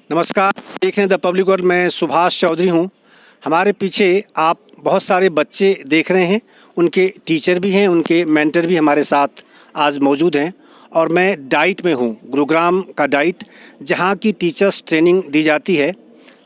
नमस्कार, देख रहे हैं द पब्लिक वर्ल्ड। मैं सुभाष चौधरी हूं। हमारे पीछे आप बहुत सारे बच्चे देख रहे हैं, उनके टीचर भी हैं, उनके मेंटर भी हमारे साथ आज मौजूद हैं। और मैं डाइट में हूं, गुरुग्राम का डाइट, जहां की टीचर्स ट्रेनिंग दी जाती है।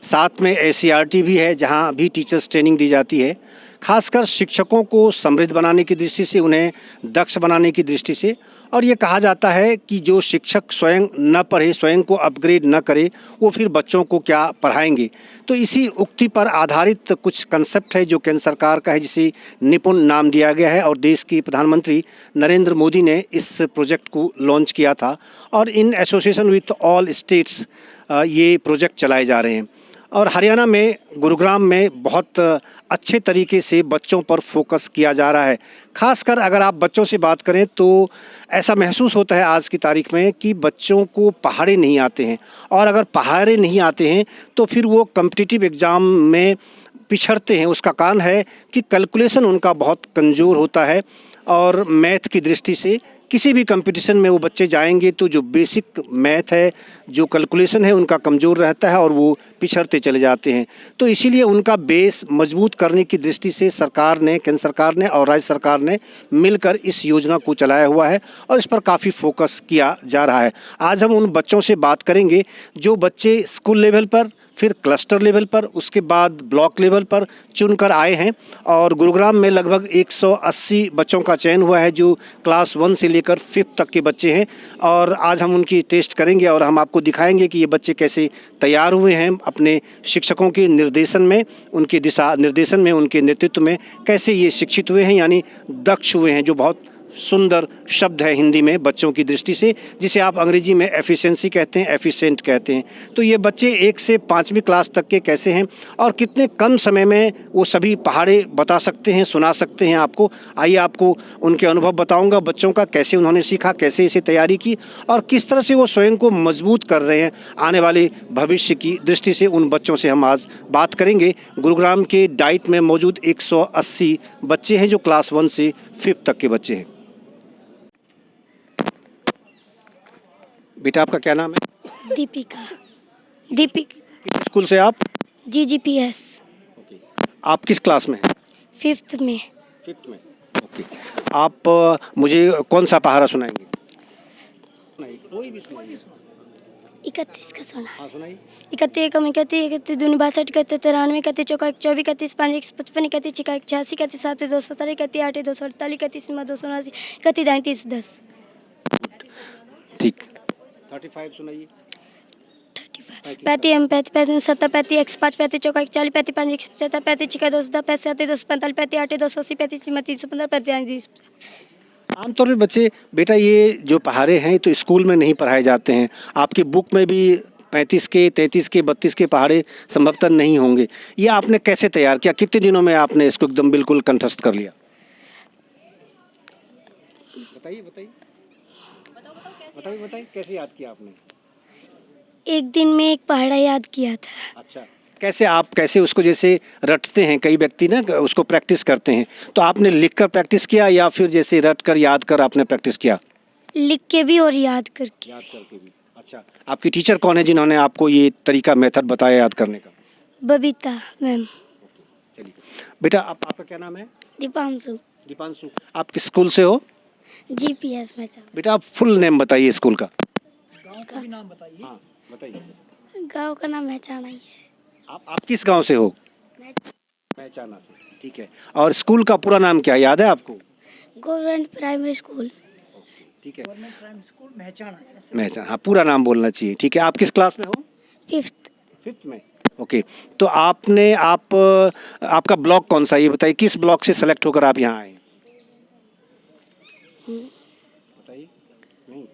साथ में एससीईआरटी भी है, जहां भी टीचर्स ट्रेनिंग दी जाती है, खासकर शिक्षकों को समृद्ध बनाने की दृष्टि से, उन्हें दक्ष बनाने की दृष्टि से। और ये कहा जाता है कि जो शिक्षक स्वयं न पढ़े, स्वयं को अपग्रेड न करे, वो फिर बच्चों को क्या पढ़ाएंगे। तो इसी उक्ति पर आधारित कुछ कंसेप्ट है जो केंद्र सरकार का है, जिसे निपुण नाम दिया गया है। और देश की प्रधानमंत्री नरेंद्र मोदी ने इस प्रोजेक्ट को लॉन्च किया था, और in association with all states ये प्रोजेक्ट चलाए जा रहे हैं। और हरियाणा में गुरुग्राम में बहुत अच्छे तरीके से बच्चों पर फोकस किया जा रहा है। खासकर अगर आप बच्चों से बात करें तो ऐसा महसूस होता है आज की तारीख में कि बच्चों को पहाड़े नहीं आते हैं, और अगर पहाड़े नहीं आते हैं तो फिर वो कॉम्पिटिटिव एग्ज़ाम में पिछड़ते हैं। उसका कारण है कि कैलकुलेशन उनका बहुत कमज़ोर होता है, और मैथ की दृष्टि से किसी भी कंपटीशन में वो बच्चे जाएंगे तो जो बेसिक मैथ है, जो कैलकुलेशन है, उनका कमज़ोर रहता है और वो पिछड़ते चले जाते हैं। तो इसीलिए उनका बेस मजबूत करने की दृष्टि से सरकार ने, केंद्र सरकार ने और राज्य सरकार ने मिलकर इस योजना को चलाया हुआ है, और इस पर काफ़ी फोकस किया जा रहा है। आज हम उन बच्चों से बात करेंगे जो बच्चे स्कूल लेवल पर, फिर क्लस्टर लेवल पर, उसके बाद ब्लॉक लेवल पर चुनकर आए हैं। और गुरुग्राम में लगभग 180 बच्चों का चयन हुआ है, जो क्लास 1 से लेकर 5th तक के बच्चे हैं। और आज हम उनकी टेस्ट करेंगे और हम आपको दिखाएंगे कि ये बच्चे कैसे तैयार हुए हैं अपने शिक्षकों के निर्देशन में, उनके दिशा निर्देशन में, उनके नेतृत्व में कैसे ये शिक्षित हुए हैं, यानी दक्ष हुए हैं, जो बहुत सुंदर शब्द है हिंदी में बच्चों की दृष्टि से, जिसे आप अंग्रेजी में एफिशिएंसी कहते हैं, एफिशिएंट कहते हैं। तो ये बच्चे 1 से 5वीं क्लास तक के कैसे हैं, और कितने कम समय में वो सभी पहाड़े बता सकते हैं, सुना सकते हैं आपको। आइए आपको उनके अनुभव बताऊंगा बच्चों का, कैसे उन्होंने सीखा, कैसे इसे तैयारी की, और किस तरह से वो स्वयं को मजबूत कर रहे हैं आने वाले भविष्य की दृष्टि से। उन बच्चों से हम आज बात करेंगे। गुरुग्राम के डाइट में मौजूद 180 बच्चे हैं जो क्लास 1 से 5th तक के बच्चे हैं। बेटा, आपका क्या नाम है? दीपिका। किस स्कूल से आप? GGPS। आप किस क्लास में हैं? 5th में। 5th में। ओके। आप मुझे कौन सा पहाड़ा सुनाएंगे? कोई भी सुनाइए। 31 का सुना। हाँ, सुनाइए। 31 एकम 31 31 दूनी 62 31 93 31 चौका 24 31 5 155 31 छिका 86 31 7 217 31 8 248 31 279 31 33 10। ठीक। 35 सुनाइए। 35 एम 35 35 70 35 105 35 चौका 40 35 5 175 35 छिका 210 35 245 35 8 280 35 315 35 30। आमतौर पर बच्चे, बेटा ये जो पहाड़े हैं तो स्कूल में नहीं पढ़ाए जाते हैं। आपकी बुक में भी 35 के, 33 के, 32 के पहाड़े संभवतः नहीं होंगे। ये आपने कैसे तैयार किया? कितने दिनों में आपने इसको एकदम बिल्कुल कंठस्थ कर लिया? बताइए कैसे याद किया आपने? एक दिन में एक पहाड़ा याद किया था। अच्छा, कैसे उसको जैसे रटते हैं कई व्यक्ति ना, उसको प्रैक्टिस करते हैं, तो आपने लिखकर प्रैक्टिस किया या फिर जैसे रट कर याद कर आपने प्रैक्टिस किया? लिख के भी और याद करके भी। अच्छा, आपकी टीचर कौन है जिन्होंने आपको ये तरीका, मेथड बताया याद करने का? बबीता मैम। चलिए बेटा, आपका क्या नाम है? दीपांशु। आप किस स्कूल से हो? GPS में। बेटा, आप फुल नेम बताइए स्कूल का। गांव का भी नाम बताइए। हाँ, बताइए। गांव का नाम महचाना ही है। आप किस गांव से हो? महचाना से। ठीक है। और स्कूल का पूरा नाम क्या याद है आपको? Government primary school. ठीक है। Government primary school Mahchana. हाँ, पूरा नाम बोलना चाहिए। ठीक है। आप किस क्लास में हो? 5th में। ओके। तो आपका ब्लॉक कौन सा, ये बताइए, किस ब्लॉक से सेलेक्ट होकर आप यहाँ आए? बताइए। नहीं,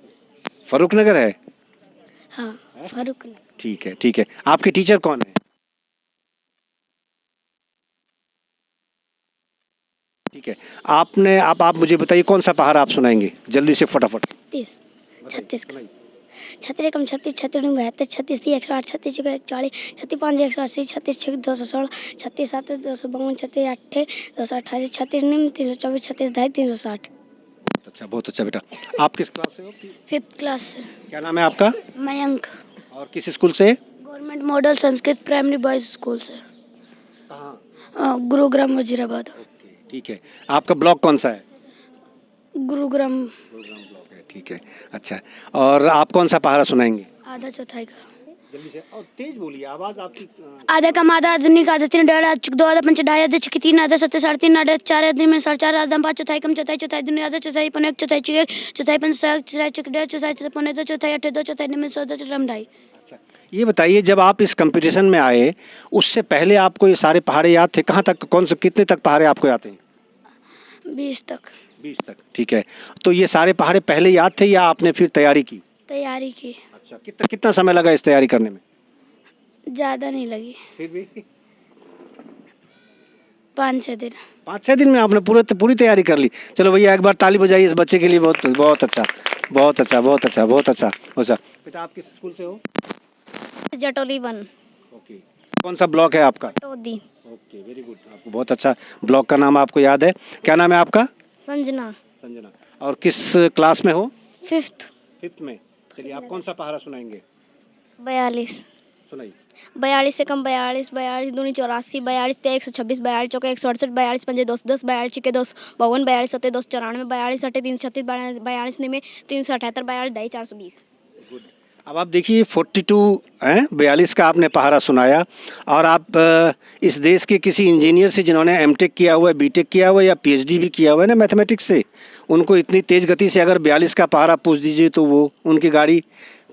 फरूक नगर है? हाँ, फरूक नगर। ठीक है। आपके टीचर कौन है? ठीक है। आप मुझे बताइए कौन सा पहाड़ आप सुनाएंगे जल्दी से, फटाफट। 36 36 कम 36 36 72 36 108 36 140 36 5 180 36 6 216 36 7 252 36 8 228 36 9 324 36 ढाई 360। बहुत अच्छा बेटा। आप किस क्लास से हो? 5th क्लास से। क्या नाम है आपका? मयंक। और किस स्कूल से? Government model Sanskrit primary boys school से। कहाँ? गुरुग्राम वजीराबाद। ओके, ठीक है। आपका ब्लॉक कौन सा है? गुरुग्राम। गुरुग्राम ब्लॉक है, ठीक है। अच्छा, और आप कौन सा पहाड़ा सुनाएंगे? आधा चौथाई का। जल्दी से और तेज बोलिए, आवाज़ आपकी। आधा कम, आधा आधुनिक, आधा तीन डेढ़, आधा चुक दो, आधा पंच ढाई, आधा छक्की तीन, आधा सत्तर साढ़े तीन, आधा चार, आधा में साढ़े चार, आधा पाँच, चौथाई कम, चौथाई चौथाई दुनिया, आधा चौथाई पौने एक, चौथाई चुक एक, चौथाई पंच सात, चौथाई चुक डेढ़, चौथाई पौने दो, चौथाई अठे दो, चौथाई निम्न सौ दो, चौथाई ढाई। अच्छा, ये बताइए, जब आप इस कंपटीशन में आए उससे पहले आपको ये सारे पहाड़े याद थे? कहाँ तक, कौन से, कितने तक पहाड़े आपको याद हैं? 20 तक। 20 तक, ठीक है। तो ये सारे पहाड़े पहले याद थे या आपने फिर तैयारी की? तैयारी की। अच्छा, कितना कितना समय लगा इस तैयारी करने में? ज़्यादा नहीं लगी, फिर भी 5-6 दिन। 5-6 दिन में आपने पूरी तैयारी कर ली। चलो भैया, एक बार ताली बजाइए इस बच्चे के लिए। बहुत बहुत अच्छा, बहुत अच्छा, बहुत अच्छा, बहुत अच्छा। अच्छा बेटा, आप किस स्कूल से हो? जटोली 1। ओके, कौन सा ब्लॉक है आपका? टोदी। Okay, very good. आपको बहुत अच्छा ब्लॉक का नाम आपको याद है। क्या नाम है आपका? संजना। संजना। और किस क्लास में हो? 5th। 5th में। चलिए, आप कौन सा पहाड़ा सुनाएंगे? 42। सुनाइए। 42 से कम 42, 42 दूनी 84, 42 तेईस 126, 42 चौके 168, 42 पंजे 210, 42 छिके 252, 42 सत्ते 294, 42 अट्ठे 336, 42 निमे 378, 42 ढाई 420। गुड। अब आप देखिए, 42 हैं, 42 का आपने पहाड़ा सुनाया। और आप इस देश के किसी इंजीनियर से जिन्होंने एमटेक किया हुआ है, बीटेक किया हुआ है या पीएचडी भी किया हुआ है ना मैथमेटिक्स से, उनको इतनी तेज़ गति से अगर 42 का पहाड़ा पूछ दीजिए तो वो उनकी गाड़ी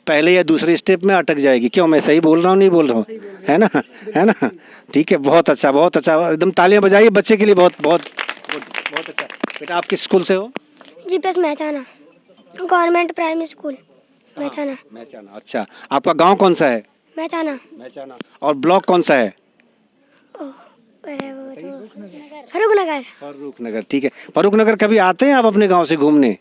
पहले या दूसरे स्टेप में अटक जाएगी। क्यों, मैं सही बोल रहा हूँ, नहीं बोल रहा हूँ? है ना, है ना? ठीक है, बहुत अच्छा, बहुत अच्छा। एकदम तालियां बजाइए बच्चे के लिए। बहुत बहुत बहुत अच्छा। बेटा, आप किस स्कूल से हो? GPS Mahchana, government primary school Mahchana. Mahchana. अच्छा, आपका गांव कौन सा है? महचाना। महचाना। और ब्लॉक कौन सा है? फरूखनगर। फर्रुखनगर, ठीक है। फर्रुखनगर कभी आते हैं आप अपने गांव से घूमने?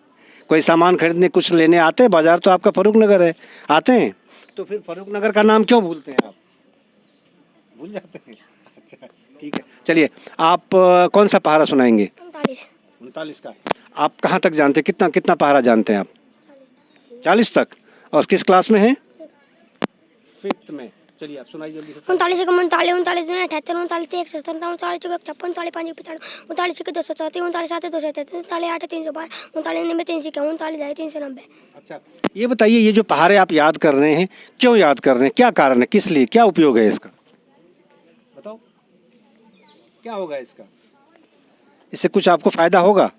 कोई सामान खरीदने, कुछ लेने आते हैं? बाजार तो आपका फर्रुखनगर है, आते हैं? तो फिर फर्रुखनगर का नाम क्यों भूलते हैं आप? भूल जाते हैं? अच्छा, ठीक है। चलिए, आप कौन सा पहाड़ा सुनाएंगे? 39 का। आप कहाँ तक जानते हैं, कितना कितना पहाड़ा जानते हैं आप? 40 तक। और किस क्लास में हैं? 5th में। चलिए, आप सुनाइए जल्दी से। 39 से कम 39, 39 दूनी 78, 39 1 57, 39 चौके 56, 39 5 50, 39 छक्के 234, 39 7 233, 39 8 312, 39 निन्यानवे 351, 39 ढाई 390। अच्छा, ये बताइए, ये जो पहाड़े आप याद कर रहे हैं, क्यों याद कर रहे हैं? क्या कारण है, किस लिए, क्या उपयोग है इसका? बताओ, क्या होगा इसका? इससे कुछ आपको फायदा होगा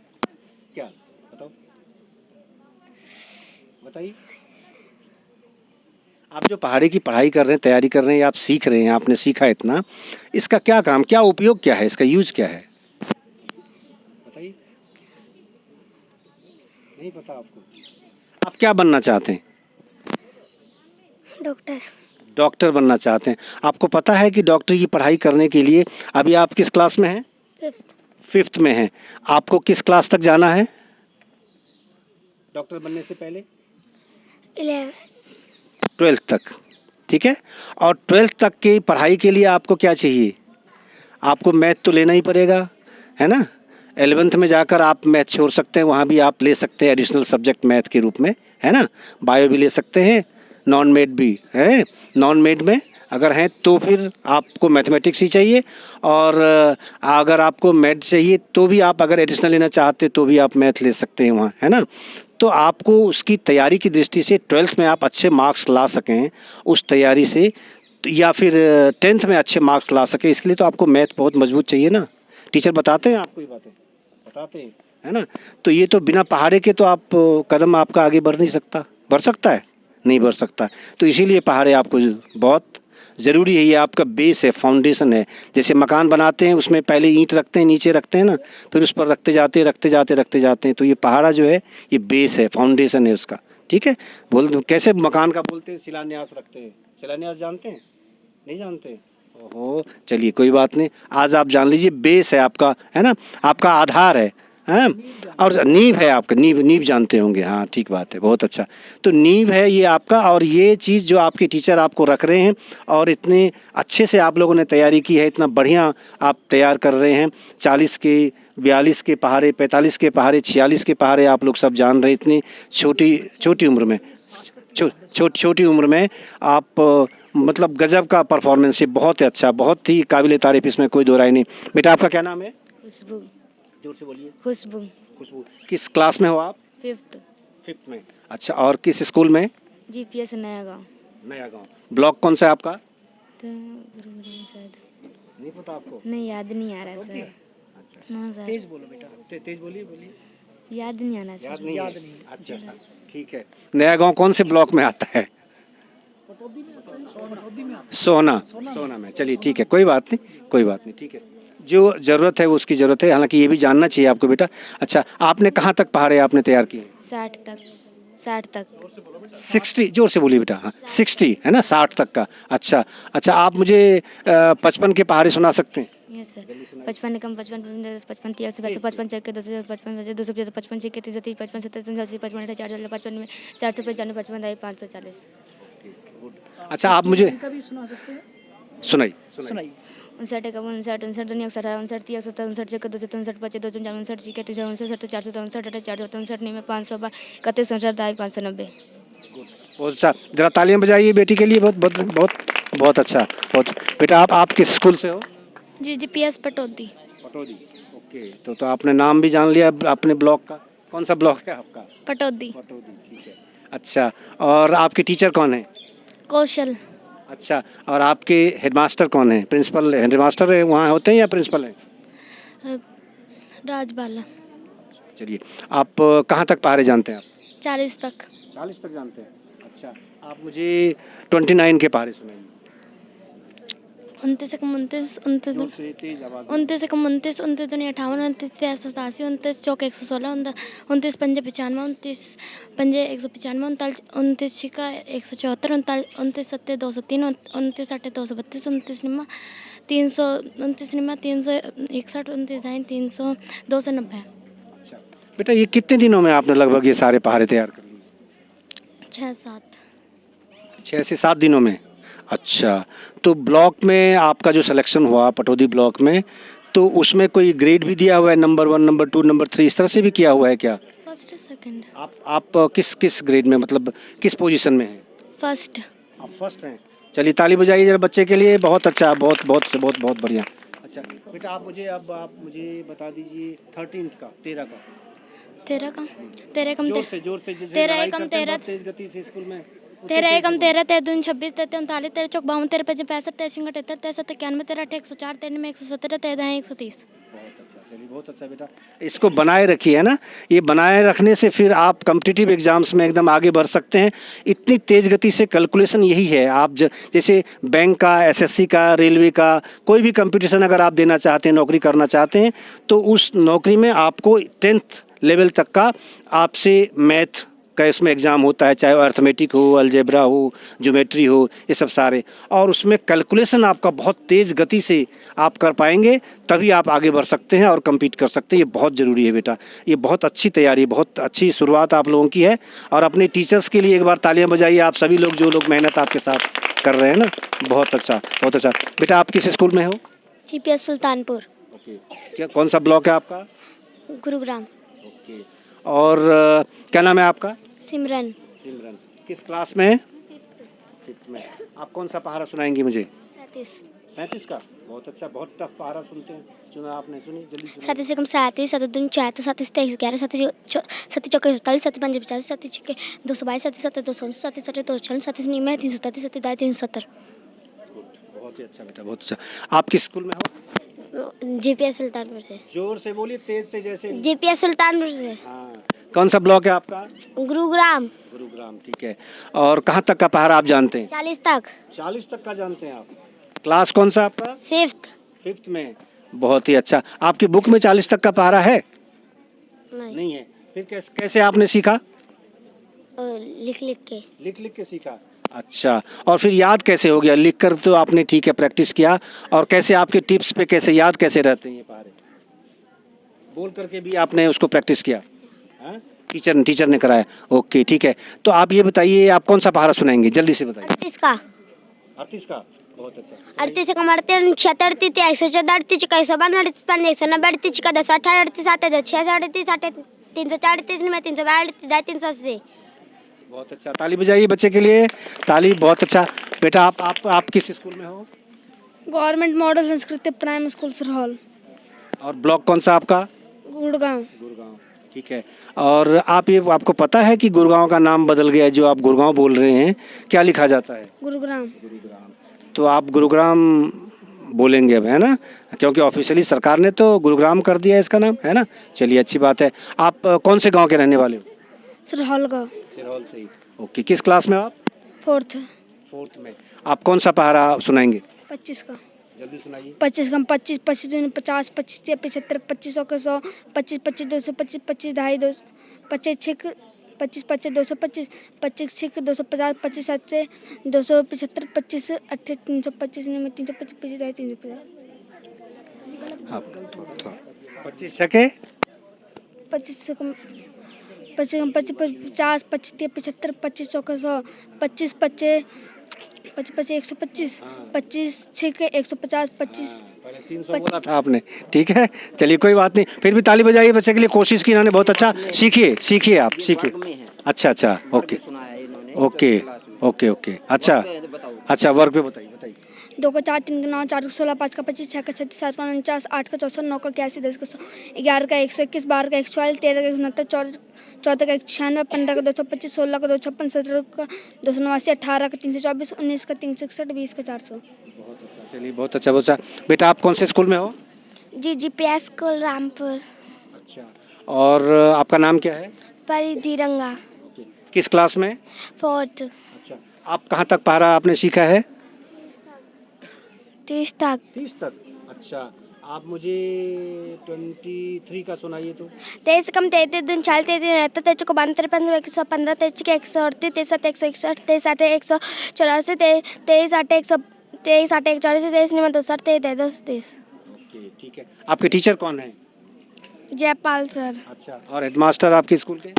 क्या? बताओ, बताइए। आप जो पहाड़ी की पढ़ाई कर रहे हैं, तैयारी कर रहे हैं, आप सीख रहे हैं, आपने सीखा इतना, इसका क्या काम, क्या उपयोग, क्या है इसका, यूज क्या है? बताइए। नहीं पता आपको? आप क्या बनना चाहते हैं? डॉक्टर। डॉक्टर बनना चाहते हैं। आपको पता है कि डॉक्टर की पढ़ाई करने के लिए अभी आप किस क्लास में हैं? 5th में हैं। आपको किस क्लास तक जाना है डॉक्टर बनने से पहले? 12th तक, ठीक है। और 12th तक की पढ़ाई के लिए आपको क्या चाहिए? आपको मैथ तो लेना ही पड़ेगा, है ना? 11th में जाकर आप मैथ छोड़ सकते हैं, वहाँ भी आप ले सकते हैं एडिशनल सब्जेक्ट मैथ के रूप में, है ना? बायो भी ले सकते हैं, नॉन मेड भी है। नॉन मेड में अगर हैं तो फिर आपको मैथमेटिक्स ही चाहिए। और अगर आपको मैथ चाहिए तो भी आप अगर एडिशनल लेना चाहते तो भी आप मैथ ले सकते हैं वहाँ, है ना? तो आपको उसकी तैयारी की दृष्टि से 12th में आप अच्छे मार्क्स ला सकें उस तैयारी से, या फिर 10th में अच्छे मार्क्स ला सकें, इसके लिए तो आपको मैथ बहुत मजबूत चाहिए ना। टीचर बताते हैं आपको ये बातें, बताते हैं, है ना? तो ये तो बिना पहाड़े के तो आप कदम आपका आगे बढ़ नहीं सकता। बढ़ सकता है? नहीं बढ़ सकता। तो इसीलिए पहाड़े आपको बहुत ज़रूरी है। ये आपका बेस है, फाउंडेशन है। जैसे मकान बनाते हैं, उसमें पहले ईंट रखते हैं, नीचे रखते हैं ना, फिर उस पर रखते जाते हैं। तो ये पहाड़ा जो है, ये बेस है, फाउंडेशन है उसका, ठीक है। कैसे मकान का बोलते हैं, शिलान्यास रखते हैं। शिलान्यास जानते हैं? नहीं जानते? ओहो, चलिए कोई बात नहीं, आज आप जान लीजिए, बेस है आपका, है ना? आपका आधार है, हैं? और नींव है आपका, नींव जानते होंगे। हाँ, ठीक बात है, बहुत अच्छा। तो नींव है ये आपका। और ये चीज़ जो आपके टीचर आपको रख रहे हैं और इतने अच्छे से आप लोगों ने तैयारी की है, इतना बढ़िया आप तैयार कर रहे हैं। 40 के, 42 के पहाड़े, 45 के पहाड़े, 46 के पहाड़े आप लोग सब जान रहे हैं। इतनी छोटी उम्र में, छोटी उम्र में आप मतलब गजब का परफॉर्मेंस है, बहुत ही अच्छा, बहुत ही काबिल तारीफ, इसमें कोई दो राय नहीं। बेटा आपका क्या नाम है? खुशबू। जोर से बोलिए। खुशबू। खुशबू। किस क्लास में हो आप? 5th। 5th में। अच्छा, और किस स्कूल में? GPS नया गाँव। नया गांव। ब्लॉक कौन सा है आपका? तो गुरुग्राम शायद। नहीं पता आपको? नहीं, याद नहीं आ रहा ओके। सर। अच्छा, हाँ सर। तेज बोलो बेटा, तेज बोलिए बोलिए। याद नहीं आना याद सर। नहीं है? अच्छा, ठीक है। नया गांव कौन से ब्लॉक में आता है? सोना। सोना में। चलिए ठीक है, कोई बात नहीं, कोई बात नहीं, ठीक है। जो ज़रूरत है वो उसकी ज़रूरत है, हालांकि ये भी जानना चाहिए आपको बेटा। अच्छा, आपने कहाँ तक पहाड़े आपने तैयार किए? 60 तक। 60 तक। 60, जोर से बोलिए बेटा। हाँ, 60 है ना, 60 तक का। अच्छा अच्छा, आप मुझे 55 के पहाड़े सुना सकते हैं? Yes sir. 55 कम 55 55 30 55 चेक के 255 255 55 छः के 330 55 77 80 55 4 55 में 495 55 540। अच्छा, आप मुझे सुनाइए। 59 का 59 59 दुनिया 18 59 30 59 छः के 259 25 249 59 छः के 359 459 459 नहीं में 500 31 59 590। बहुत अच्छा, जरा तालियां बजाइए बेटी के लिए। बहुत बहुत बहुत बहुत अच्छा, बहुत। बेटा आप किस स्कूल से हो? जी GPS पटौदी। पटौदी। ओके, तो आपने नाम भी जान लिया अपने ब्लॉक का। कौन सा ब्लॉक है आपका? पटौदी। पटौदी, ठीक है। अच्छा, और आपके टीचर कौन है? कौशल। अच्छा, और आपके हेडमास्टर कौन है? प्रिंसिपल हेडमास्टर है वहाँ होते हैं या प्रिंसिपल है? राजबाला। चलिए, आप कहाँ तक पहाड़े जानते हैं आप? 40 तक। 40 तक जानते हैं। अच्छा, आप मुझे 29 के पहाड़े सुनाइए। 29 कम 29 29 जोर से, तेज आवाज़ में। 29 कम 29 29 दूनी 58 29 तेईस 87 29 चौक 116 29 पंजे 95 29 पंजे 195 29 छिका 174 29 सत्ते 203 29 अट्ठे 232 29 निम्मा 300 29 निम्मा 361 29 ढाई 300 290। अच्छा बेटा, ये कितने दिनों में आपने लगभग ये सारे पहाड़े तैयार कर लिए? 6 से 7 दिनों में। अच्छा, तो ब्लॉक में आपका जो सिलेक्शन हुआ पटौदी ब्लॉक में, तो उसमें कोई ग्रेड भी दिया हुआ है, नंबर 1 नंबर 2 नंबर 3 इस तरह से भी किया हुआ है क्या? First second. आप किस ग्रेड में, मतलब किस पोजीशन में हैं? फर्स्ट। आप फर्स्ट हैं। चलिए ताली बजाइए जरा बच्चे के लिए। बहुत अच्छा, बहुत बहुत बहुत बहुत बढ़िया। अच्छा बेटा, आप मुझे बता दीजिए 13th का, 13 का। 13 कम 13 कम जोर से जैसे 13 लड़ाई कम करते हैं 13 बहुत तेज गति से स्कूल में। 13 एकम 13 13 दून 26 13 39 13 चौक 52 13 पचे 65 13 छिंग 78 13 7 91 13 8 104 13 में 117 13 दाएं 130। बहुत अच्छा, चलिए बहुत अच्छा बेटा, इसको बनाए रखिए, है ना। ये बनाए रखने से फिर आप कॉम्पिटिटिव एग्जाम्स में एकदम आगे बढ़ सकते हैं। इतनी तेज गति से कैलकुलेशन यही है। आप जैसे बैंक का, एसएससी का, रेलवे का, कोई भी कंपटीशन अगर आप देना चाहते हैं, नौकरी करना चाहते हैं, तो उस नौकरी में आपको 10th लेवल तक का आपसे मैथ का इसमें एग्ज़ाम होता है, चाहे वो अर्थमेटिक हो, अलजेब्रा हो, ज्योमेट्री हो, ये सब सारे, और उसमें कैलकुलेशन आपका बहुत तेज़ गति से आप कर पाएंगे, तभी आप आगे बढ़ सकते हैं और compete कर सकते हैं। ये बहुत ज़रूरी है बेटा, ये बहुत अच्छी तैयारी, बहुत अच्छी शुरुआत आप लोगों की है। और अपने टीचर्स के लिए एक बार तालियां बजाइए, आप सभी लोग जो लोग मेहनत आपके साथ कर रहे हैं ना। बहुत अच्छा, बहुत अच्छा। बेटा आप किस स्कूल में हो? GPS सुल्तानपुर। ओके, क्या कौन सा ब्लॉक है आपका? गुरुग्राम। ओके, और क्या नाम है आपका? सिमरन। सिमरन। किस क्लास में? 5th में। आप कौन सा पहाड़ा सुनाएंगे मुझे? 37। 37 का। बहुत अच्छा, बहुत टफ पहाड़ा सुनते हैं, सुना आपने, सुनी जल्दी सुनिए। 37 एकम 37 7 दून 74 37 23 11 37 चौक 47 37 पंजे 50 37 छिके 222 37 229 37 246 37 नहीं में 337 37 दाएं 370। बहुत ही अच्छा बेटा, बहुत अच्छा। आप किस स्कूल में हो? GPS सुल्तानपुर से। जोर से बोलिए, तेज से, जैसे। GPS सुल्तानपुर से। हाँ, कौन सा ब्लॉक है आपका? गुरुग्राम। गुरुग्राम, ठीक है। और कहाँ तक का पहाड़ा आप जानते हैं? 40 तक। 40 तक का जानते हैं आप। क्लास कौन सा आपका? 5th। 5th में। बहुत ही अच्छा। आपकी बुक में 40 तक का पहाड़ा है? नहीं है। फिर कैसे आपने सीखा? लिख लिख के सीखा। अच्छा, और फिर याद कैसे हो गया? लिख कर तो आपने ठीक है प्रैक्टिस किया, और कैसे आपके टिप्स पे कैसे याद कैसे रहते हैं ये पहाड़े? बोल करके भी आपने उसको प्रैक्टिस किया? हाँ, टीचर ने कराया। ओके, ठीक है। तो आप ये बताइए, आप कौन सा पहाड़ा सुनाएंगे, जल्दी से बताइए। 38 का। 38 का, बहुत अच्छा। 38 का 38 36 38 114 का 192 190 का 10 28 7 6 38 304 में 332 380। बहुत अच्छा, ताली बजाइए बच्चे के लिए, ताली। बहुत अच्छा बेटा आप किस स्कूल में हो? Government model Sanskrit primary school Sarhul, और ब्लॉक कौन सा आपका? गुड़गांव। गुड़गांव, ठीक है। और आपको पता है कि गुड़गांव का नाम बदल गया है, जो आप गुड़गांव बोल रहे हैं क्या लिखा जाता है? गुरुग्राम। तो आप गुरुग्राम बोलेंगे अब, है ना, क्योंकि ऑफिशियली सरकार ने तो गुरुग्राम कर दिया है इसका नाम, है ना। चलिए अच्छी बात है। आप कौन से गांव के रहने वाले हो? सरहल का। सिरहौल से ही। ओके, किस क्लास में हो आप? फोर्थ में। आप कौन सा पहाड़ा सुनाएंगे? 25 का। जल्दी सुनाइए। 25 का 25 25 दूनी 50 25 तिया 75 25 का 100 25 25 225 25 ढाई 2 25 6 25 25 225 25 6 250 25 7 से 275 25 8 325 में 325 25 ढाई 350। हाँ, 25 सके 25 से कम 25 50 25 तिया 75 25 का 100 25 25 25 125 25 6 के 150 25 पहले 300 बोला था आपने, ठीक है। चलिए कोई बात नहीं, फिर भी ताली बजाइए बच्चे के लिए, कोशिश की इन्होंने, बहुत अच्छा। सीखिए आप सीखिए। अच्छा ओके ओके ओके ओके अच्छा वर्क पे बताइए। 2 का 4 3 का 9 4 का 16 5 का 25 6 का 36 7 का 49 8 का 64 9 का 81 10 का 100 11 का 121 12 का 144 13 का 169 14 का 196 15 का 225 16 का 256 17 का 289 18 का 324 19 का 361 20 का 400। बहुत अच्छा, चलिए बहुत अच्छा। बेटा आप कौन से स्कूल में हो? जी जीपीएस स्कूल रामपुर। अच्छा, और आपका नाम क्या है? परिधि रंगा। किस क्लास में? 4th। अच्छा, आप कहाँ तक पढ़ा आपने सीखा है? 30 तक। 30 तक। अच्छा, आप मुझे 23 का सुनाइए तो। 23 कम 33 दून 40 33 रहता 23 को 92 15 115 23 के 138 23 7 161 23 8 184 23 8 140 23 9 260 23 10 30। ओके ठीक है। आपके टीचर कौन है? जयपाल सर। अच्छा, और हेडमास्टर आपके स्कूल के?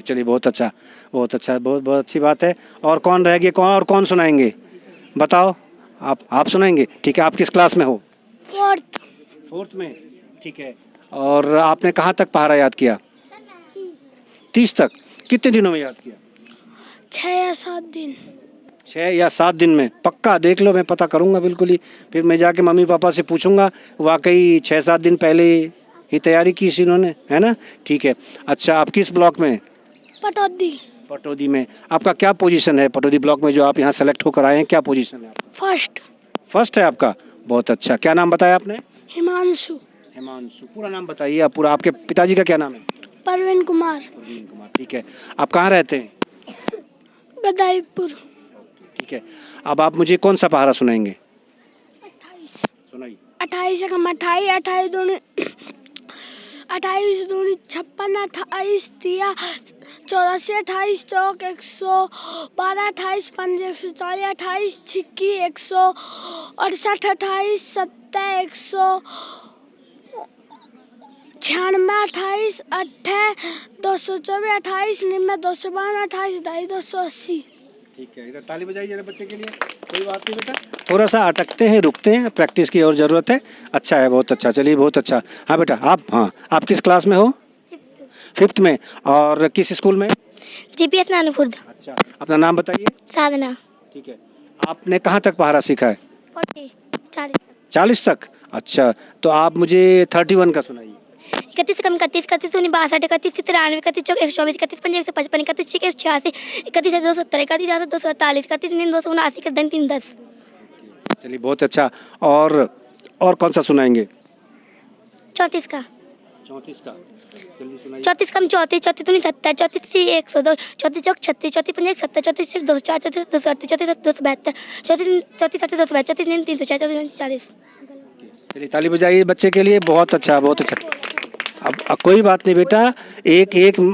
चलिए बहुत अच्छा बहुत अच्छी बात है। और कौन रह गए, कौन सुनाएंगे बताओ? आप सुनाएंगे, ठीक है। आप किस क्लास में हो? 4th में, ठीक है। और आपने कहाँ तक पहाड़ा याद किया? 30 तक। कितने दिनों में याद किया? 6 या 7 दिन। 6 या 7 दिन में? पक्का? देख लो, मैं पता करूँगा बिल्कुल ही, फिर मैं जाके मम्मी पापा से पूछूंगा वाकई 6-7 दिन पहले ही तैयारी की इसी इन्होंने, है ना। ठीक है। अच्छा, आप किस ब्लॉक में? पटौदी में। आपका क्या पोजीशन है पटौदी ब्लॉक में, जो आप यहाँ सेलेक्ट होकर आए हैं, क्या पोजीशन है आपका? फर्स्ट है आपका, बहुत अच्छा। क्या नाम बताया आपने? हिमांशु। पूरा नाम बताइए आप पूरा। आपके पिताजी का क्या नाम है? परवीन कुमार। ठीक है। आप कहाँ रहते हैं? गदाईपुर। ठीक है। अब आप मुझे कौन सा पहाड़ा सुनाएंगे? 28। सुनाइए। 28 का 28 28 दूनी 28 दूनी 56 28 तिया 84 28 चौक 112 28 5 140 28 छिक्की 168 28 70 196 28 8 224 28 99 252 28 ढाई 280। ठीक है, इधर ताली बजाइए जरा बच्चे के लिए। कोई बात नहीं बेटा, थोड़ा सा अटकते हैं, रुकते हैं, प्रैक्टिस की और ज़रूरत है। अच्छा है, बहुत अच्छा। चलिए बहुत अच्छा। हाँ बेटा, आप किस क्लास में हो? 5th में। और किस स्कूल में? जीपीएस नानूपुर। अच्छा, अपना नाम बताइए। साधना। ठीक है। आपने कहाँ तक पहाड़ा सीखा है? 40 तक। अच्छा, तो आप मुझे 31 का सुनाइए। 31 कम 31 31 दूनी 62 31 93 31 चौक 124 31 5 155 31 6 186 31 270 31 248 31 9 279 31 3 10। चलिए बहुत अच्छा। और कौन सा सुनाएंगे? 34 का। 34 का जल्दी सुनाइए। 34 कम 34 34 दूनी 70 34 सी 102 34 चौक 36 34 5 170 34 6 204 34 238 34 272 34 34 272 34 304 34 40। चलिए ताली बजाइए बच्चे के लिए। बहुत अच्छा बहुत अच्छा। अब कोई बात नहीं बेटा,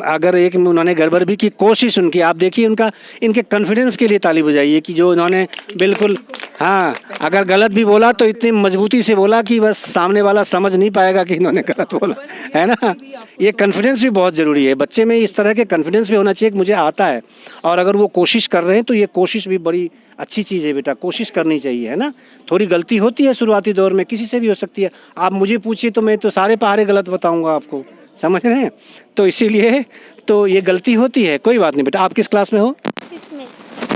अगर एक में उन्होंने गड़बड़ भी की, कोशिश उनकी आप देखिए, इनके कॉन्फिडेंस के लिए ताली बजाइए कि जो उन्होंने बिल्कुल हाँ, अगर गलत भी बोला तो इतनी मजबूती से बोला कि बस सामने वाला समझ नहीं पाएगा कि इन्होंने गलत बोला, है ना। ये कॉन्फिडेंस भी बहुत ज़रूरी है, बच्चे में इस तरह के कॉन्फिडेंस भी होना चाहिए कि मुझे आता है, और अगर वो कोशिश कर रहे हैं तो ये कोशिश भी बड़ी अच्छी चीज़ है बेटा, कोशिश करनी चाहिए, है ना। थोड़ी गलती होती है शुरुआती दौर में, किसी से भी हो सकती है। आप मुझे पूछिए तो मैं तो सारे पहाड़े गलत बताऊँगा आपको, समझ रहे हैं। तो इसीलिए तो ये गलती होती है, कोई बात नहीं बेटा। आप किस क्लास में हो?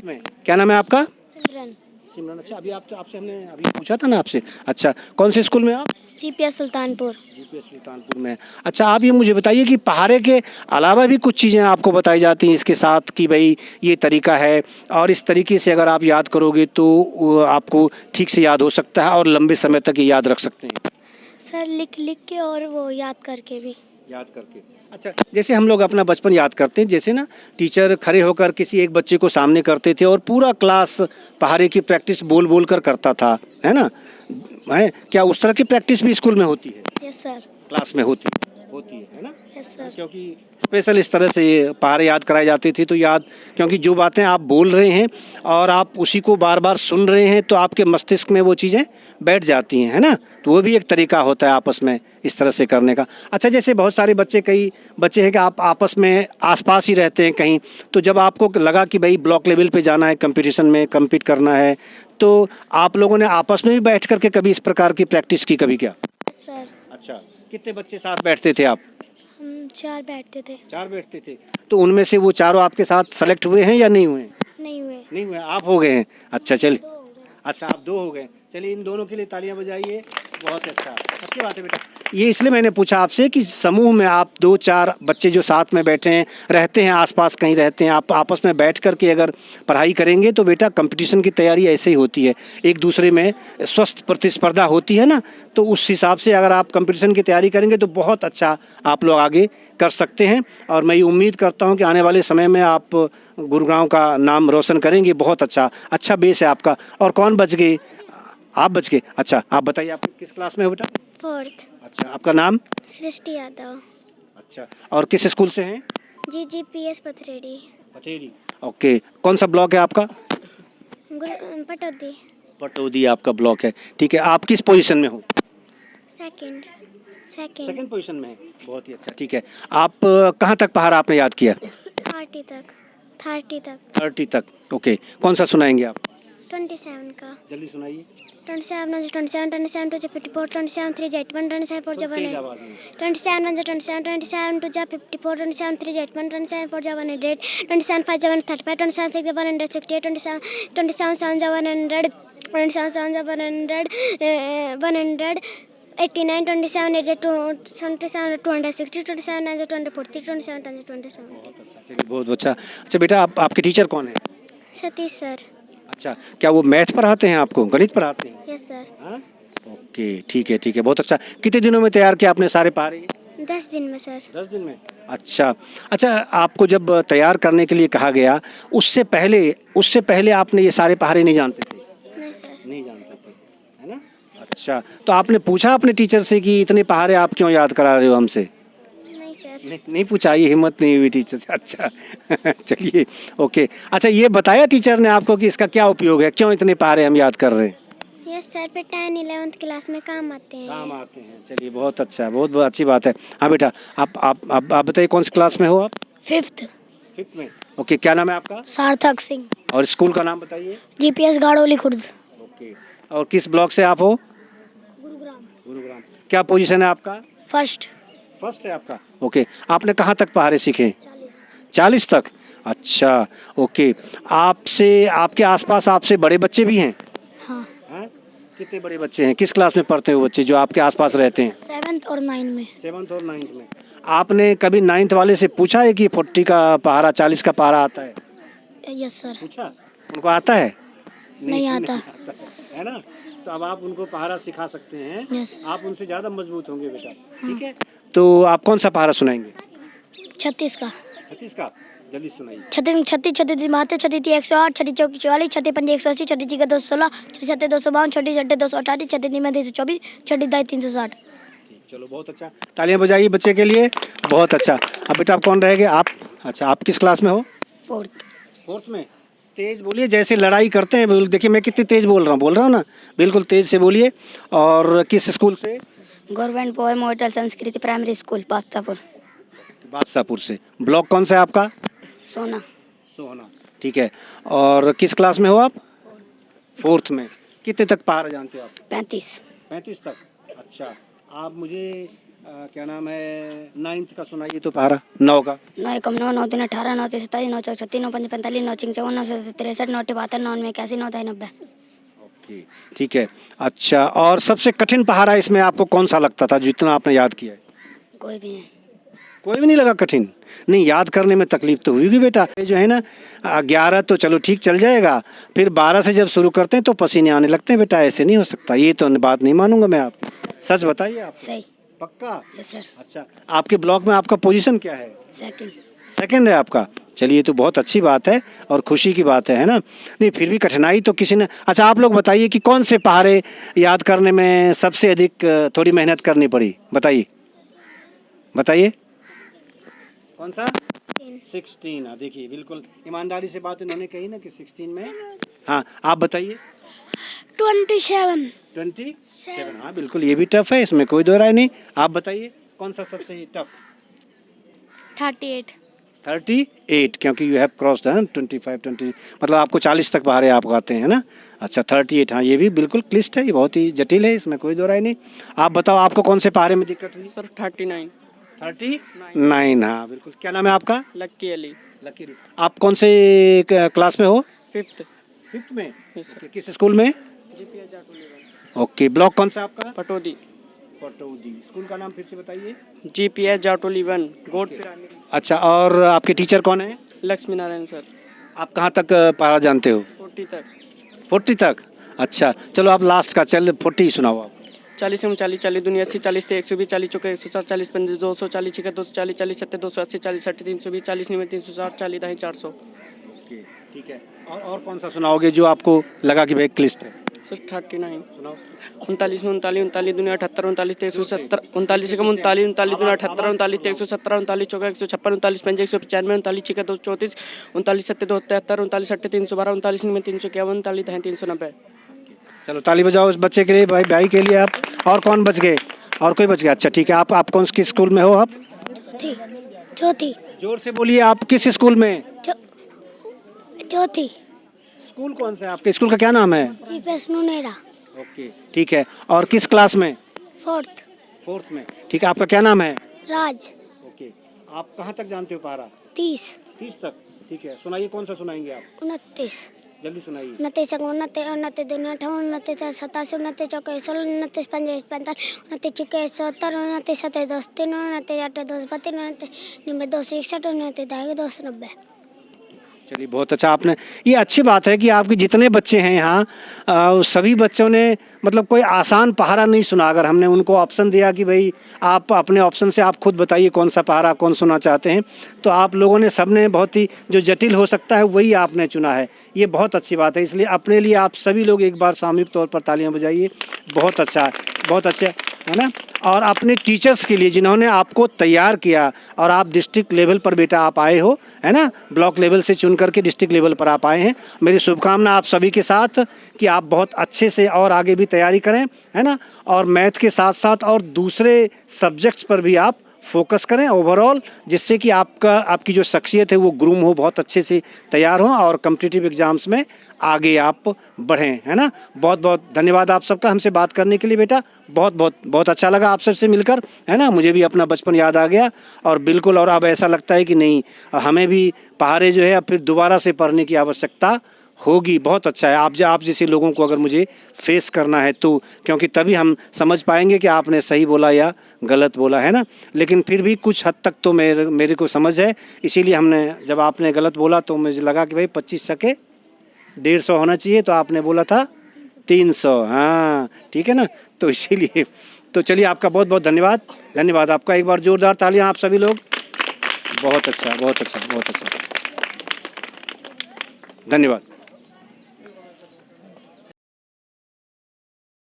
में क्या नाम है आपका? सिमरन। अच्छा, अभी आपसे हमने अभी पूछा था ना आपसे। अच्छा, कौन से स्कूल में आप? जीपीएस सुल्तानपुर। जीपीएस सुल्तानपुर में। अच्छा, आप ये मुझे बताइए कि पहाड़े के अलावा भी कुछ चीज़ें आपको बताई जाती हैं इसके साथ कि भाई ये तरीका है, और इस तरीके से अगर आप याद करोगे तो वो आपको ठीक से याद हो सकता है और लंबे समय तक ये याद रख सकते हैं। सर लिख लिख के और वो याद करके भी। याद करके। अच्छा, जैसे हम लोग अपना बचपन याद करते हैं, जैसे ना टीचर खड़े होकर किसी एक बच्चे को सामने करते थे और पूरा क्लास पहाड़े की प्रैक्टिस बोल बोल कर करता था, है ना। है क्या उस तरह की प्रैक्टिस भी स्कूल में होती है? Yes sir. क्लास में होती है ना। Yes sir. क्योंकि स्पेशल इस तरह से ये पहाड़े याद कराई जाती थी तो याद, क्योंकि जो बातें आप बोल रहे हैं और आप उसी को बार बार सुन रहे हैं तो आपके मस्तिष्क में वो चीज़ें बैठ जाती हैं, है ना। तो वो भी एक तरीका होता है आपस में इस तरह से करने का। अच्छा, जैसे बहुत सारे बच्चे, कई बच्चे हैं कि आप आपस में आसपास ही रहते हैं कहीं, तो जब आपको लगा कि भाई ब्लॉक लेवल पे जाना है, कंपटीशन में कम्पीट करना है, तो आप लोगों ने आपस में भी बैठ करके कभी इस प्रकार की प्रैक्टिस की कभी क्या? सर अच्छा, कितने बच्चे साथ बैठते थे आप? हम 4 बैठते थे। 4 बैठते थे। तो उनमें से वो चारों आपके साथ सेलेक्ट हुए हैं या नहीं हुए? नहीं हुए। नहीं हुए, आप हो गए हैं। अच्छा चलिए। अच्छा, आप 2 हो गए। चलिए, इन दोनों के लिए तालियां बजाइए। बहुत अच्छा, अच्छी बात है बेटा। ये इसलिए मैंने पूछा आपसे कि समूह में आप 2-4 बच्चे जो साथ में बैठे हैं, रहते हैं आसपास कहीं रहते हैं, आप आपस में बैठ कर के अगर पढ़ाई करेंगे तो बेटा कंपटीशन की तैयारी ऐसे ही होती है, एक दूसरे में स्वस्थ प्रतिस्पर्धा होती है ना। तो उस हिसाब से अगर आप कंपटीशन की तैयारी करेंगे तो बहुत अच्छा आप लोग आगे कर सकते हैं, और मैं ये उम्मीद करता हूँ कि आने वाले समय में आप गुरुग्राम का नाम रोशन करेंगे। बहुत अच्छा बेस है आपका। और कौन बच गए? आप बच गए। अच्छा, आप बताइए आप किस क्लास में हो बेटा? 4th। अच्छा, आपका नाम? सृष्टि यादव। अच्छा, और किस स्कूल से हैं? जीपीएस पथरेडी। पटेरी। ओके, कौन सा ब्लॉक है आपका? पटौदी। पटौदी आपका ब्लॉक है, ठीक है। आप किस पोजीशन में हो? सेकंड। सेकंड पोजीशन में है। बहुत ही अच्छा, ठीक है। आप कहाँ तक पहाड़ आपने याद किया? 30 तक। 30 तक। ओके, कौन सा सुनाएंगे आप? 27 का। जल्दी सुनाइए। 27 1 27 27 2 54 27 3 81 27 4 तेज 1 आवाज में। 27 1 27 27 2 54 27 3 81 27 4 100 27 5 35 27 6 168 27 27 7 100 27 7 100 89 27 8 27 260 27 9 240 27 10 27। बहुत अच्छा। अच्छा बेटा, आपके टीचर कौन है? सतीश सर। अच्छा, क्या वो मैथ पढ़ाते हैं आपको, गणित पढ़ाते हैं? Yes sir. हाँ, ओके, ठीक है, बहुत अच्छा। कितने दिनों में तैयार किया आपने सारे पहाड़े? 10 दिन में सर। 10 दिन में। अच्छा, आपको जब तैयार करने के लिए कहा गया, उससे पहले आपने ये सारे पहाड़े नहीं जानते थे? नहीं सर। नहीं जानते थे, है ना। अच्छा, तो आपने पूछा अपने टीचर से कि इतने पहाड़े आप क्यों याद करा रहे हो हमसे? नहीं सर। नहीं पूछा, ये हिम्मत नहीं हुई टीचर से। अच्छा चलिए, ओके। अच्छा, ये बताया टीचर ने आपको कि इसका क्या उपयोग है, क्यों इतने पहाड़े हम याद कर रहे हैं? यस सर, पे 10 11th क्लास में काम आते हैं। चलिए, बहुत अच्छा, बहुत अच्छी बात है। हाँ बेटा, आप बताइए कौन सी क्लास में हो आप? 5th। में। ओके, क्या नाम है आपका? सार्थक सिंह। और स्कूल का नाम बताइए। जीपीएस गाड़ोली खुर्द। ओके, और किस ब्लॉक से आप हो? गुरुग्राम। क्या पोजीशन है आपका? फर्स्ट है आपका। ओके, आपने कहाँ तक पहाड़े सीखे? 40 तक। अच्छा, ओके। आपके आसपास आपसे बड़े बच्चे भी हैं? हाँ। कितने बड़े बच्चे हैं? किस क्लास में पढ़ते हैं वो बच्चे जो आपके आसपास रहते हैं? 7th और 9th में। 7th और 9th में। आपने कभी 9th वाले से पूछा है कि 40 का पहाड़ा, 40 का पहाड़ा आता है? Yes sir. पूछा? उनको आता है? नहीं आता है ना। तो अब आप उनको पहाड़ा सिखा सकते हैं। यस। आप उनसे ज़्यादा मजबूत होंगे बेटा, ठीक है। तो आप कौन सा पहाड़ा सुनाएंगे? 36 का। 36 का, जल्दी सुनाइए। 36 36 36 32 36 108 36 44 36 5 180 36 216 36 252 36 228 36 324 36 360। चलो, बहुत अच्छा, तालियां बजाइए बच्चे के लिए। बहुत अच्छा। अब बेटा, आप कौन रहेंगे? आप। अच्छा, आप किस क्लास में हो? 4th। 4th में। तेज बोलिए, जैसे लड़ाई करते हैं। बिल्कुल देखिए मैं कितनी तेज बोल रहा हूँ ना, बिल्कुल तेज से बोलिए। और किस स्कूल से? गवर्नमेंट बॉय मॉडल संस्कृति प्राइमरी स्कूल बादशाहपुर। बादशाहपुर से। ब्लॉक कौन सा है आपका? सोना। सोहना, ठीक है। और किस क्लास में हो आप? 4th में। कितने तक पहाड़ जानते हो आप? 35। 35 तक। अच्छा, आप मुझे क्या नाम है 9th का सुनाइए तो पहाड़ा। 9 का। 9 एकम 9 9 3 18 9 3 27 9 4 36 9 5 45 9 6 54 9 63 9 72 9 81 9 90। ओके, ठीक है। अच्छा, और सबसे कठिन पहाड़ा इसमें आपको कौन सा लगता था जितना आपने याद किया है? कोई भी नहीं। कोई भी नहीं लगा कठिन? नहीं, याद करने में तकलीफ तो हुई बेटा। ये जो है ना 11 तो चलो ठीक चल जाएगा, फिर 12 से जब शुरू करते हैं तो पसीने आने लगते हैं बेटा, ऐसे नहीं हो सकता। ये तो बात नहीं मानूंगा मैं। आप सच बताइए। आप सही। पक्का? Yes sir. अच्छा, आपके ब्लॉक में आपका पोजीशन क्या है? सेकंड। सेकंड है आपका। चलिए, तो बहुत अच्छी बात है और खुशी की बात है ना। नहीं, फिर भी कठिनाई तो किसी ने। अच्छा, आप लोग बताइए कि कौन से पहाड़े याद करने में सबसे अधिक थोड़ी मेहनत करनी पड़ी? बताइए बताइए। कौन सा? 16। हाँ, देखिए बिल्कुल ईमानदारी से बात इन्होंने कही ना कि 16 में। हाँ, आप बताइए। 27। 27। हाँ बिल्कुल, ये भी टफ है, इसमें कोई दो राय नहीं। आप बताइए कौन सा सबसे टफ? 38। 38, क्योंकि यू हैव क्रॉस्ड है 25 20, मतलब आपको 40 तक पहाड़े आप गाते हैं ना। अच्छा 38, हाँ ये भी बिल्कुल क्लिष्ट है, ये बहुत ही जटिल है, इसमें कोई दो राय नहीं। आप बताओ आपको कौन से पहाड़े में दिक्कत हुई? सर 39। 39, हाँ बिल्कुल। क्या नाम है आपका? लक्की अली। लकी। आप कौन से क्लास में हो? 5th। 5th में। Yes, sir। किस स्कूल में? जीपीएस जाटोलीवन। ओके, ब्लॉक कौन सा आपका? पटौदी। पटौदी। स्कूल का नाम फिर से बताइए। जीपीएस जाटोलीवन गोड पिरामिड। अच्छा, और आपके टीचर कौन है? लक्ष्मी नारायण सर। आप कहाँ तक पढ़ा जानते हो? 40 तक। 40 तक। अच्छा, चलो आप लास्ट का 40 सुनाओ आप। 40 से 39 40 दुनिया 80 40 थे 120 40 चौके 107 40 पंजे 240 छिके 240 40 सत्ते 280 40 60 320 40 निमे 360 40 दाही 400। ओके, ठीक है। और कौन सा सुनाओगे जो आपको लगा कि भाई क्लिष्ट है? सर 39। सुनाओ। 39 में 39 39 दुनिया 78 39 170 39 कम 39 39 दुनिया 78 39 170 39 चौका 156 39 पंजे 195 39 छिके 234 39 सत्ते 273 39 अट्ठे 312 39 निमे 351 39 दाही 390। चलो ताली बजाओ इस बच्चे के लिए, भाई के लिए। आप और कौन बच गए? और कोई बच गया? अच्छा ठीक है। आप कौन किस स्कूल में हो आप? चौथी। जोर से बोलिए, आप किस स्कूल में? चौथी। स्कूल कौन सा है आपके? स्कूल का क्या नाम है? जीपीएस नुनेरा। ओके, ठीक है। और किस क्लास में? 4th। 4th में, ठीक है। आपका क्या नाम है? राज। ओके, आप कहाँ तक जानते हो पहाड़ा? 30। 30 तक, ठीक है। सुनाइए, कौन सा सुनाएंगे आप? 29। जल्दी सुनाइए। 29 29 दुनिया 58 29 87 29 चौके 16 29 पंजे 45 29 छिके 70 29 सत्ते 10 3 29 अट्ठे 10 32 29 निमे 261 29 दाही 290। चलिए, बहुत अच्छा। आपने, ये अच्छी बात है कि आपके जितने बच्चे हैं यहाँ सभी बच्चों ने मतलब कोई आसान पहाड़ा नहीं सुना। अगर हमने उनको ऑप्शन दिया कि भाई आप अपने ऑप्शन से आप खुद बताइए कौन सा पहाड़ा कौन सुनना चाहते हैं, तो आप लोगों ने सबने बहुत ही जो जटिल हो सकता है वही आपने चुना है। ये बहुत अच्छी बात है। इसलिए अपने लिए आप सभी लोग एक बार सामूहिक तौर पर तालियां बजाइए। बहुत अच्छा है, बहुत अच्छा है ना। और अपने टीचर्स के लिए जिन्होंने आपको तैयार किया, और आप डिस्ट्रिक्ट लेवल पर बेटा आप आए हो, है ना। ब्लॉक लेवल से चुन करके डिस्ट्रिक्ट लेवल पर आप आए हैं। मेरी शुभकामना आप सभी के साथ कि आप बहुत अच्छे से और आगे भी तैयारी करें, है ना। और मैथ के साथ साथ और दूसरे सब्जेक्ट्स पर भी आप फोकस करें ओवरऑल, जिससे कि आपकी जो शख्सियत है वो ग्रूम हो, बहुत अच्छे से तैयार हो और कॉम्पिटिटिव एग्जाम्स में आगे आप बढ़ें, है ना। बहुत बहुत धन्यवाद आप सबका हमसे बात करने के लिए बेटा। बहुत बहुत बहुत अच्छा लगा आप सबसे मिलकर, है ना। मुझे भी अपना बचपन याद आ गया और बिल्कुल, और अब ऐसा लगता है कि नहीं, हमें भी पहाड़े जो है अब फिर दोबारा से पढ़ने की आवश्यकता होगी। बहुत अच्छा है आप जैसे लोगों को अगर मुझे फेस करना है तो, क्योंकि तभी हम समझ पाएंगे कि आपने सही बोला या गलत बोला, है ना। लेकिन फिर भी कुछ हद तक तो मेरे को समझ है। इसीलिए हमने, जब आपने गलत बोला तो मुझे लगा कि भाई 25 छक्के 150 होना चाहिए, तो आपने बोला था 300। हाँ ठीक है ना, तो इसीलिए। तो चलिए, आपका बहुत बहुत धन्यवाद आपका। एक बार जोरदार तालियां आप सभी लोग। बहुत अच्छा, बहुत अच्छा, बहुत अच्छा, धन्यवाद।